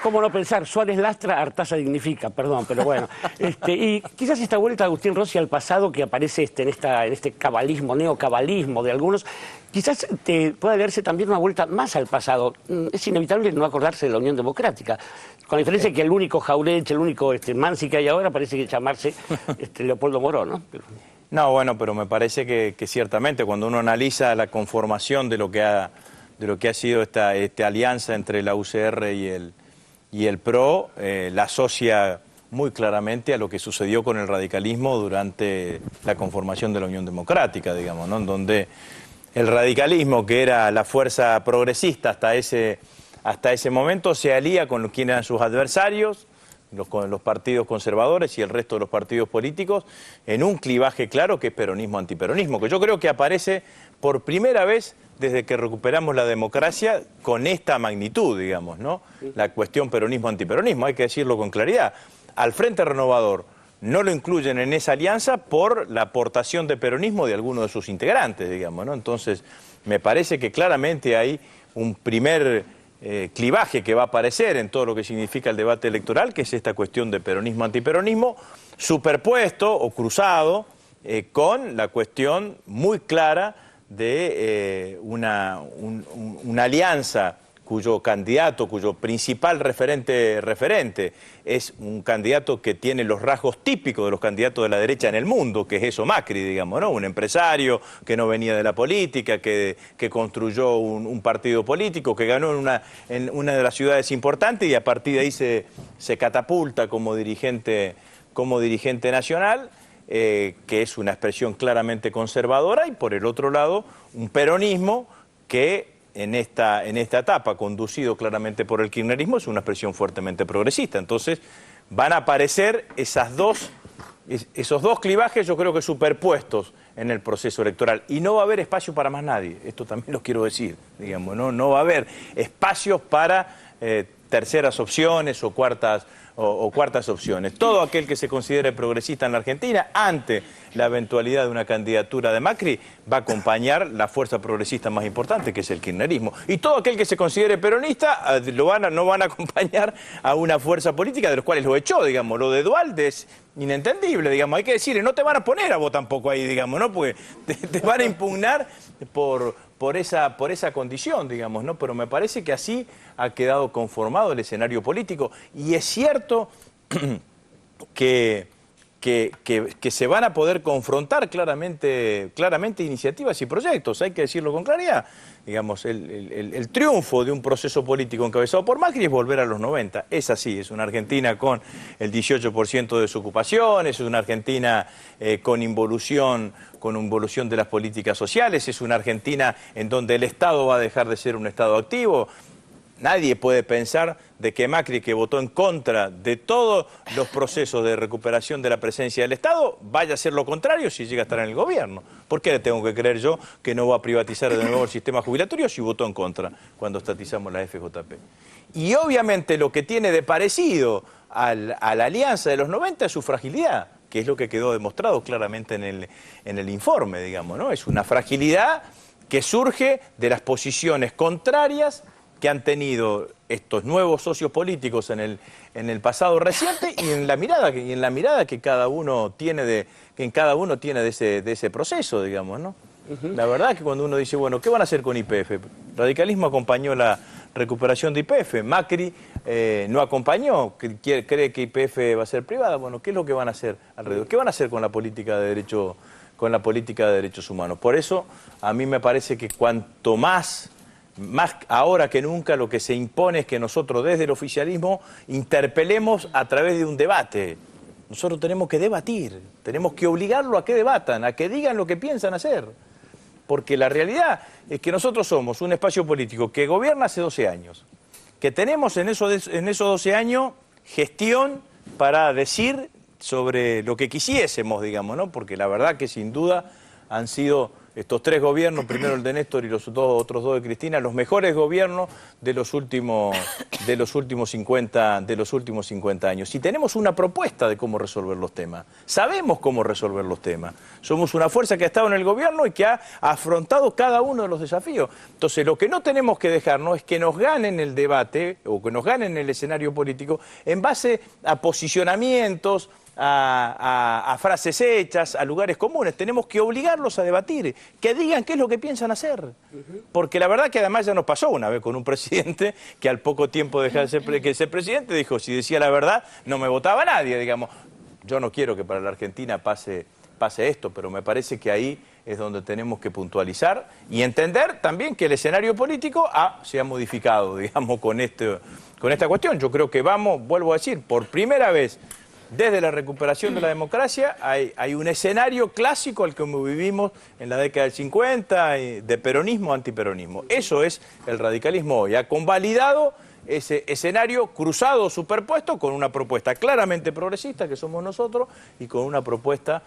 ¿Cómo no pensar? Suárez lastra, Artaza dignifica, perdón, pero bueno. Y quizás esta vuelta de Agustín Rossi al pasado que aparece en este cabalismo, neocabalismo de algunos, quizás te pueda leerse también una vuelta más al pasado. Es inevitable no acordarse de la Unión Democrática, con la diferencia que el único Jauretche, el único Mansi que hay ahora parece que llamarse Leopoldo Moró, ¿no? No, bueno, pero me parece que ciertamente cuando uno analiza la conformación de lo que ha sido esta alianza entre la UCR y el PRO, la asocia muy claramente a lo que sucedió con el radicalismo durante la conformación de la Unión Democrática, digamos, ¿no? En donde el radicalismo, que era la fuerza progresista hasta ese momento, se alía con quienes eran sus adversarios, con los partidos conservadores y el resto de los partidos políticos, en un clivaje claro que es peronismo-antiperonismo, que yo creo que aparece por primera vez desde que recuperamos la democracia con esta magnitud, digamos, ¿no? La cuestión peronismo-antiperonismo, hay que decirlo con claridad. Al Frente Renovador no lo incluyen en esa alianza por la aportación de peronismo de algunos de sus integrantes, digamos, ¿no? Entonces, me parece que claramente hay un primer clivaje que va a aparecer en todo lo que significa el debate electoral, que es esta cuestión de peronismo-antiperonismo, superpuesto o cruzado con la cuestión muy clara de una alianza cuyo candidato, cuyo principal referente es un candidato que tiene los rasgos típicos de los candidatos de la derecha en el mundo, que es eso Macri, digamos, ¿no? Un empresario que no venía de la política, que construyó un partido político, que ganó en una de las ciudades importantes y a partir de ahí se catapulta como dirigente nacional, que es una expresión claramente conservadora, y por el otro lado, un peronismo que en esta etapa, conducido claramente por el kirchnerismo, es una expresión fuertemente progresista. Entonces, van a aparecer esos dos clivajes, yo creo que superpuestos en el proceso electoral. Y no va a haber espacio para más nadie, esto también lo quiero decir, digamos, no va a haber espacios para terceras opciones o cuartas opciones. Todo aquel que se considere progresista en la Argentina, ante la eventualidad de una candidatura de Macri, va a acompañar la fuerza progresista más importante, que es el kirchnerismo. Y todo aquel que se considere peronista, no van a acompañar a una fuerza política de los cuales lo echó, digamos. Lo de Duhalde es inentendible, digamos. Hay que decirle, no te van a poner a vos tampoco ahí, digamos, ¿no? Porque te van a impugnar por esa condición, digamos, ¿no? Pero me parece que así ha quedado conformado el escenario político. Y es cierto que se van a poder confrontar claramente iniciativas y proyectos, hay que decirlo con claridad. Digamos, el triunfo de un proceso político encabezado por Macri es volver a los 90. Es así, es una Argentina con el 18% de desocupación, es una Argentina con involución de las políticas sociales, es una Argentina en donde el Estado va a dejar de ser un Estado activo. Nadie puede pensar de que Macri, que votó en contra de todos los procesos de recuperación de la presencia del Estado, vaya a hacer lo contrario si llega a estar en el gobierno. ¿Por qué le tengo que creer yo que no va a privatizar de nuevo el sistema jubilatorio si votó en contra cuando estatizamos la FJP? Y obviamente lo que tiene de parecido a la alianza de los 90 es su fragilidad, que es lo que quedó demostrado claramente en el informe, digamos, ¿no? Es una fragilidad que surge de las posiciones contrarias que han tenido estos nuevos socios políticos en el pasado reciente y en la mirada que cada uno tiene de ese proceso, digamos, ¿no? La verdad que cuando uno dice, bueno, ¿qué van a hacer con YPF? El radicalismo acompañó la recuperación de YPF, Macri no acompañó, cree que YPF va a ser privada. Bueno, ¿qué es lo que van a hacer alrededor? ¿Qué van a hacer con la política de derechos humanos? Por eso, a mí me parece que cuanto más ahora que nunca, lo que se impone es que nosotros desde el oficialismo interpelemos a través de un debate. Nosotros tenemos que debatir, tenemos que obligarlo a que debatan, a que digan lo que piensan hacer. Porque la realidad es que nosotros somos un espacio político que gobierna hace 12 años, que tenemos en esos 12 años gestión para decir sobre lo que quisiésemos, digamos, ¿no? Porque la verdad que sin duda han sido estos 3 gobiernos, primero el de Néstor y los otros 2 de Cristina, los mejores gobiernos de los últimos 50 años. Y tenemos una propuesta de cómo resolver los temas. Sabemos cómo resolver los temas. Somos una fuerza que ha estado en el gobierno y que ha afrontado cada uno de los desafíos. Entonces, lo que no tenemos que dejarnos es que nos ganen el debate o que nos ganen el escenario político en base a posicionamientos, a frases hechas, a lugares comunes. Tenemos que obligarlos a debatir, que digan qué es lo que piensan hacer. Porque la verdad que además ya nos pasó una vez con un presidente que al poco tiempo de ser presidente dijo, si decía la verdad, no me votaba nadie, digamos. Yo no quiero que para la Argentina pase esto, pero me parece que ahí es donde tenemos que puntualizar y entender también que el escenario político se ha modificado, digamos, con esta cuestión. Yo creo que vuelvo a decir, por primera vez, desde la recuperación de la democracia, hay un escenario clásico al que vivimos en la década del 50, de peronismo, antiperonismo. Eso es el radicalismo hoy. Ha convalidado ese escenario cruzado, superpuesto, con una propuesta claramente progresista, que somos nosotros, y con una propuesta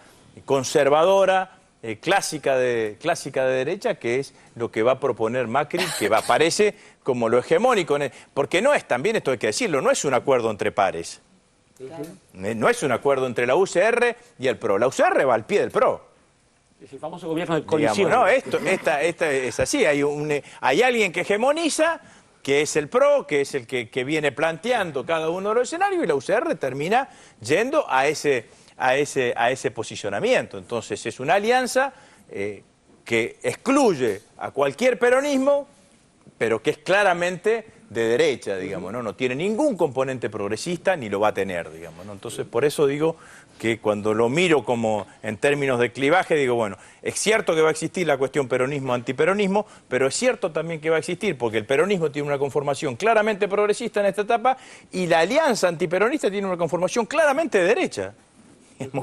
conservadora, clásica de derecha, que es lo que va a proponer Macri, que parece como lo hegemónico. Porque no es, también esto hay que decirlo, no es un acuerdo entre pares. Claro. No es un acuerdo entre la UCR y el PRO. La UCR va al pie del PRO. Es el famoso gobierno de coalición. Digamos, no, esta es así. Hay alguien que hegemoniza, que es el PRO, que es el que viene planteando cada uno de los escenarios, y la UCR termina yendo a ese posicionamiento. Entonces es una alianza que excluye a cualquier peronismo, pero que es claramente de derecha, digamos, ¿no? No tiene ningún componente progresista ni lo va a tener, digamos, ¿no? Entonces, por eso digo que cuando lo miro como en términos de clivaje, digo, bueno, es cierto que va a existir la cuestión peronismo-antiperonismo, pero es cierto también que va a existir, porque el peronismo tiene una conformación claramente progresista en esta etapa y la alianza antiperonista tiene una conformación claramente de derecha.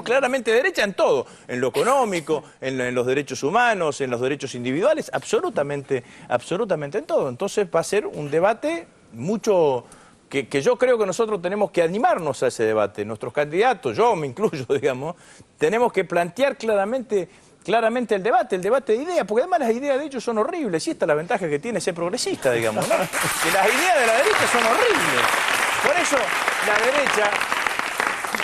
Claramente derecha en todo, en lo económico, en los derechos humanos, en los derechos individuales, absolutamente en todo. Entonces va a ser un debate mucho que yo creo que nosotros tenemos que animarnos a ese debate. Nuestros candidatos, yo me incluyo, digamos, tenemos que plantear claramente el debate de ideas, porque además las ideas de ellos son horribles, y esta es la ventaja que tiene ser progresista, digamos, ¿no? Que las ideas de la derecha son horribles. Por eso la derecha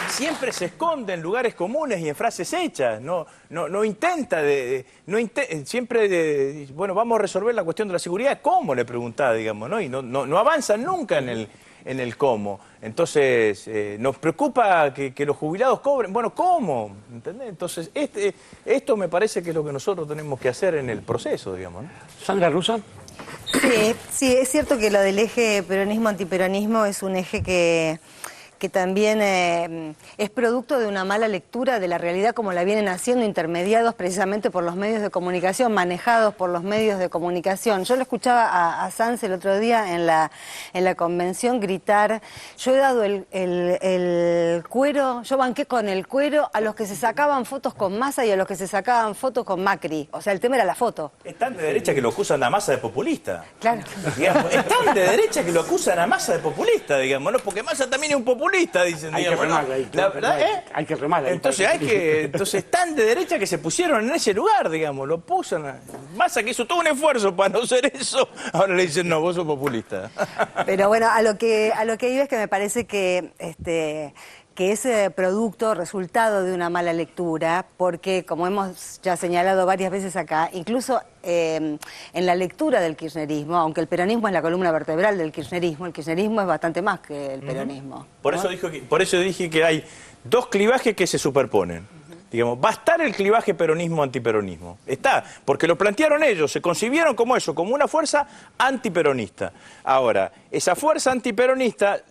siempre se esconde en lugares comunes y en frases hechas, no intenta, bueno, vamos a resolver la cuestión de la seguridad, ¿cómo? Le preguntaba, digamos, ¿no? Y no avanzan nunca en el cómo. Entonces, nos preocupa que los jubilados cobren, bueno, ¿cómo? ¿Entendés? Entonces, esto me parece que es lo que nosotros tenemos que hacer en el proceso, digamos, ¿no? Sandra Russa. Sí, es cierto que lo del eje peronismo-antiperonismo es un eje que también es producto de una mala lectura de la realidad como la vienen haciendo, intermediados precisamente por los medios de comunicación, manejados por los medios de comunicación. Yo lo escuchaba a Sanz el otro día en la convención gritar, yo he dado el cuero, yo banqué con el cuero a los que se sacaban fotos con Massa y a los que se sacaban fotos con Macri. O sea, el tema era la foto. Es tan de derecha que lo acusan a Massa de populista. Claro. Digamos, es tan de derecha que lo acusan a Massa de populista, digamos, ¿no? Porque Massa también es un populista. Dicen, hay digamos, que remarla ahí. La verdad, hay que remarla ahí. Entonces tan de derecha que se pusieron en ese lugar, digamos, lo puso. Massa que hizo todo un esfuerzo para no ser eso, ahora le dicen, no, vos sos populista. Pero bueno, a lo que iba es que me parece que es producto, resultado de una mala lectura, porque como hemos ya señalado varias veces acá, incluso en la lectura del kirchnerismo, aunque el peronismo es la columna vertebral del kirchnerismo, el kirchnerismo es bastante más que el peronismo. Por eso dije que hay dos clivajes que se superponen. Digamos, va a estar el clivaje peronismo-antiperonismo. Está, porque lo plantearon ellos, se concibieron como eso, como una fuerza antiperonista. Ahora, esa fuerza antiperonista,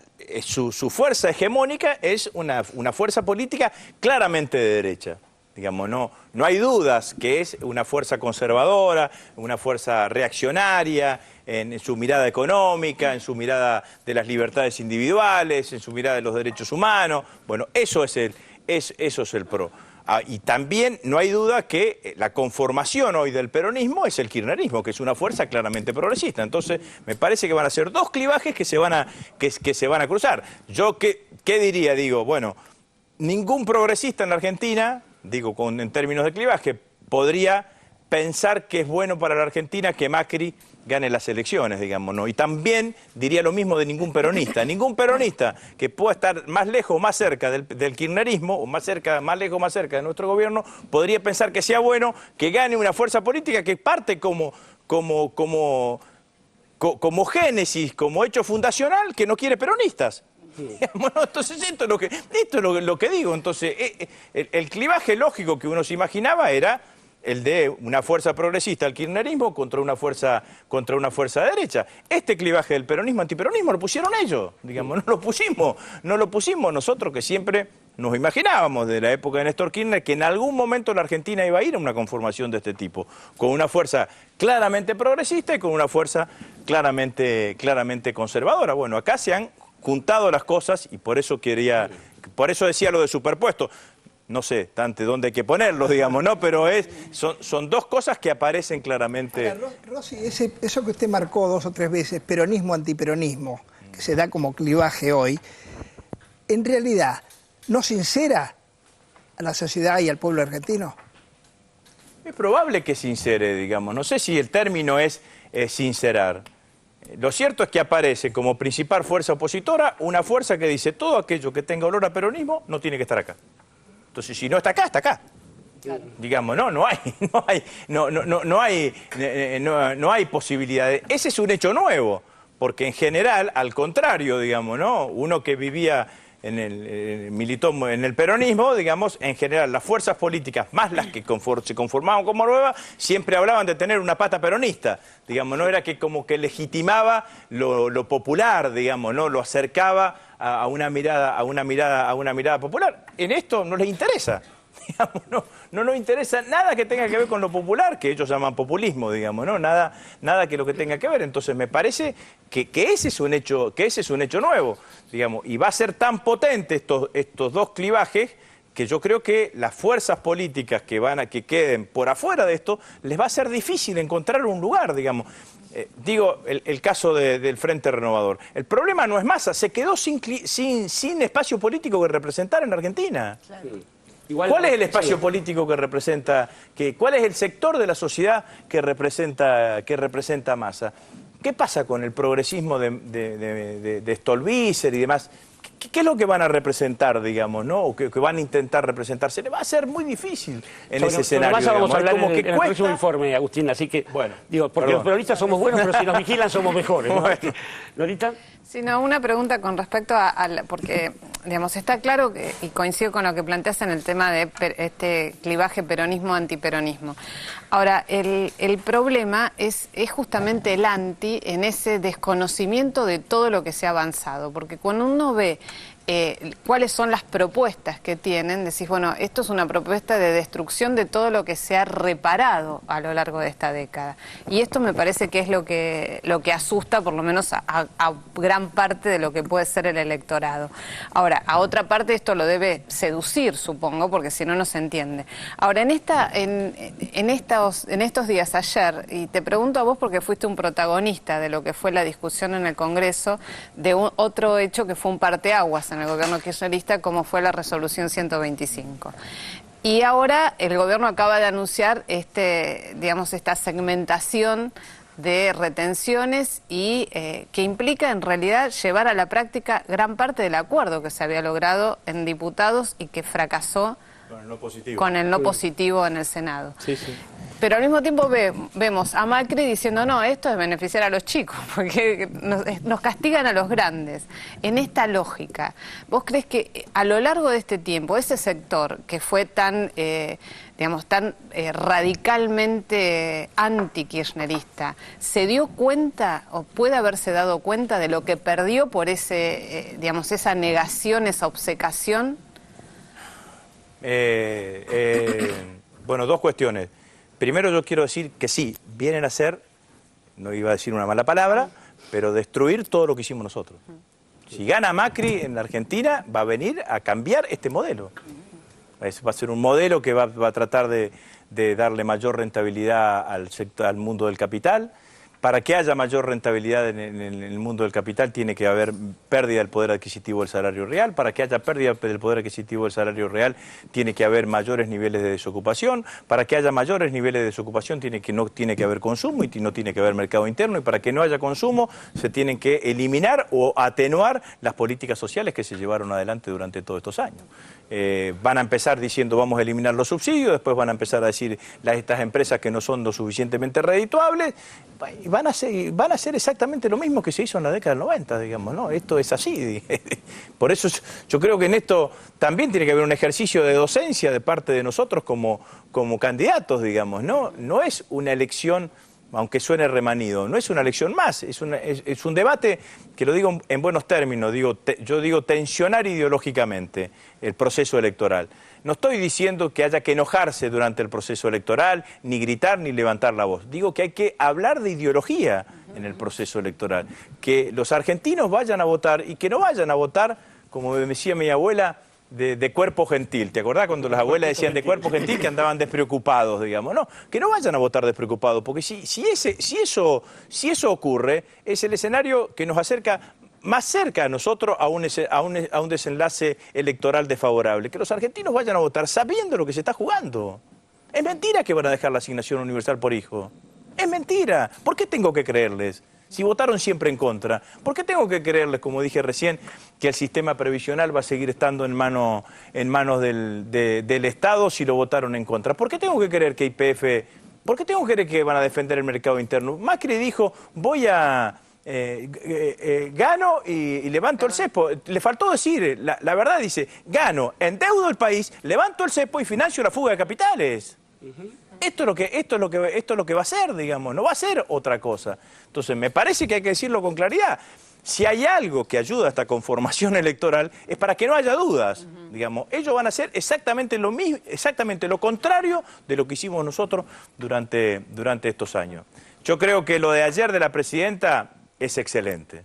su fuerza hegemónica es una fuerza política claramente de derecha. Digamos, no hay dudas que es una fuerza conservadora, una fuerza reaccionaria en su mirada económica, en su mirada de las libertades individuales, en su mirada de los derechos humanos. Bueno, eso es el PRO. Y también no hay duda que la conformación hoy del peronismo es el kirchnerismo, que es una fuerza claramente progresista. Entonces, me parece que van a ser dos clivajes que se van a cruzar. Yo, ¿qué diría? Digo, bueno, ningún progresista en la Argentina, digo en términos de clivaje, podría pensar que es bueno para la Argentina que Macri gane las elecciones, digamos, ¿no? Y también diría lo mismo de ningún peronista. Ningún peronista que pueda estar más lejos o más cerca del kirchnerismo, o más lejos o más cerca de nuestro gobierno, podría pensar que sea bueno que gane una fuerza política que parte como génesis, como hecho fundacional, que no quiere peronistas. Bueno, entonces esto es lo que digo. Entonces, el clivaje lógico que uno se imaginaba era el de una fuerza progresista, el kirchnerismo, contra una fuerza de derecha. Este clivaje del peronismo, antiperonismo, lo pusieron ellos, digamos, no lo pusimos nosotros, que siempre nos imaginábamos de la época de Néstor Kirchner que en algún momento la Argentina iba a ir a una conformación de este tipo, con una fuerza claramente progresista y con una fuerza claramente conservadora. Bueno, acá se han juntado las cosas y por eso decía lo de superpuesto. No sé, Dante, dónde hay que ponerlo, digamos, ¿no? Pero son dos cosas que aparecen claramente. Ahora, Rossi, eso que usted marcó 2 o 3 veces, peronismo, antiperonismo, que se da como clivaje hoy, en realidad, ¿no sincera a la sociedad y al pueblo argentino? Es probable que sincere, digamos. No sé si el término es sincerar. Lo cierto es que aparece como principal fuerza opositora una fuerza que dice todo aquello que tenga olor a peronismo no tiene que estar acá. Entonces, si no está acá, está acá. Claro. Digamos, no hay posibilidades. Ese es un hecho nuevo, porque en general, al contrario, digamos, ¿no? Uno que vivía militó en el peronismo, digamos, en general las fuerzas políticas, más las que se conformaban como nuevas, siempre hablaban de tener una pata peronista, digamos, no era que como que legitimaba lo popular, digamos, no lo acercaba a una mirada popular. En esto no les interesa. Digamos, no nos interesa nada que tenga que ver con lo popular, que ellos llaman populismo, digamos, ¿no? Nada que lo que tenga que ver. Entonces me parece que ese es un hecho nuevo, digamos, y va a ser tan potente estos dos clivajes que yo creo que las fuerzas políticas que queden por afuera de esto, les va a ser difícil encontrar un lugar, digamos. Digo, el caso del Frente Renovador. El problema no es Massa, se quedó sin espacio político que representar en Argentina. Claro. ¿Cuál es el espacio político que representa? ¿Cuál es el sector de la sociedad que representa Massa? ¿Qué pasa con el progresismo de Stolbizer y demás? ¿Qué es lo que van a representar, digamos, ¿no? O que van a intentar representarse? Le va a ser muy difícil en ese escenario. Eso vamos a hablar en el próximo informe, Agustín, así que, bueno, digo, porque los peronistas somos buenos, pero si nos vigilan somos mejores, ¿no? Bueno. ¿Lolita? Sí, no, una pregunta con respecto porque, digamos, está claro y coincido con lo que planteas en el tema de este clivaje peronismo-antiperonismo. Ahora, el problema es justamente el anti en ese desconocimiento de todo lo que se ha avanzado, porque cuando uno ve cuáles son las propuestas que tienen, decís, bueno, esto es una propuesta de destrucción de todo lo que se ha reparado a lo largo de esta década. Y esto me parece que es lo que asusta, por lo menos a gran parte de lo que puede ser el electorado. Ahora, a otra parte esto lo debe seducir, supongo, porque si no, no se entiende. Ahora, en estos días, ayer, y te pregunto a vos porque fuiste un protagonista de lo que fue la discusión en el Congreso, de otro hecho que fue un parteaguas en el gobierno kirchnerista, como fue la resolución 125. Y ahora el gobierno acaba de anunciar esta segmentación de retenciones y que implica en realidad llevar a la práctica gran parte del acuerdo que se había logrado en diputados y que fracasó con el no positivo en el Senado. Sí, sí. Pero al mismo tiempo vemos a Macri diciendo, no, esto es beneficiar a los chicos, porque nos castigan a los grandes. En esta lógica, ¿vos crees que a lo largo de este tiempo, ese sector que fue tan radicalmente anti-kirchnerista, se dio cuenta o puede haberse dado cuenta de lo que perdió por esa negación, esa obcecación? Bueno, dos cuestiones. Primero yo quiero decir que sí, vienen a hacer, no iba a decir una mala palabra, pero destruir todo lo que hicimos nosotros. Si gana Macri en la Argentina, va a venir a cambiar este modelo. Va a ser un modelo que va a tratar de darle mayor rentabilidad al mundo del capital, para que haya mayor rentabilidad en el mundo del capital tiene que haber pérdida del poder adquisitivo del salario real. Para que haya pérdida del poder adquisitivo del salario real tiene que haber mayores niveles de desocupación. Para que haya mayores niveles de desocupación no tiene que haber consumo y no tiene que haber mercado interno. Y para que no haya consumo se tienen que eliminar o atenuar las políticas sociales que se llevaron adelante durante todos estos años. Van a empezar diciendo vamos a eliminar los subsidios, después van a empezar a decir estas empresas que no son lo suficientemente redituables, y van a hacer exactamente lo mismo que se hizo en la década del 90, digamos, ¿no? Esto es así. Por eso yo creo que en esto también tiene que haber un ejercicio de docencia de parte de nosotros como candidatos, digamos, ¿no? No es una elección, aunque suene remanido, no es una elección más, es un debate, que lo digo en buenos términos, yo digo tensionar ideológicamente el proceso electoral. No estoy diciendo que haya que enojarse durante el proceso electoral, ni gritar, ni levantar la voz. Digo que hay que hablar de ideología en el proceso electoral. Que los argentinos vayan a votar y que no vayan a votar, como me decía mi abuela, de cuerpo gentil. ¿Te acordás cuando las abuelas decían de cuerpo gentil que andaban despreocupados, digamos? No, que no vayan a votar despreocupados, porque si eso ocurre, es el escenario que nos acerca más cerca a nosotros a un desenlace electoral desfavorable. Que los argentinos vayan a votar sabiendo lo que se está jugando. Es mentira que van a dejar la asignación universal por hijo. Es mentira. ¿Por qué tengo que creerles? Si votaron siempre en contra, ¿por qué tengo que creerles, como dije recién, que el sistema previsional va a seguir estando en manos del Estado si lo votaron en contra? ¿Por qué tengo que creer que YPF, por qué tengo que creer que van a defender el mercado interno? Macri dijo, gano y levanto el cepo. Le faltó decir, la verdad dice, gano, endeudo el país, levanto el cepo y financio la fuga de capitales. Esto es lo que va a ser, digamos, no va a ser otra cosa. Entonces, me parece que hay que decirlo con claridad. Si hay algo que ayuda a esta conformación electoral, es para que no haya dudas. Digamos, ellos van a hacer exactamente lo mismo, exactamente lo contrario de lo que hicimos nosotros durante estos años. Yo creo que lo de ayer de la presidenta es excelente.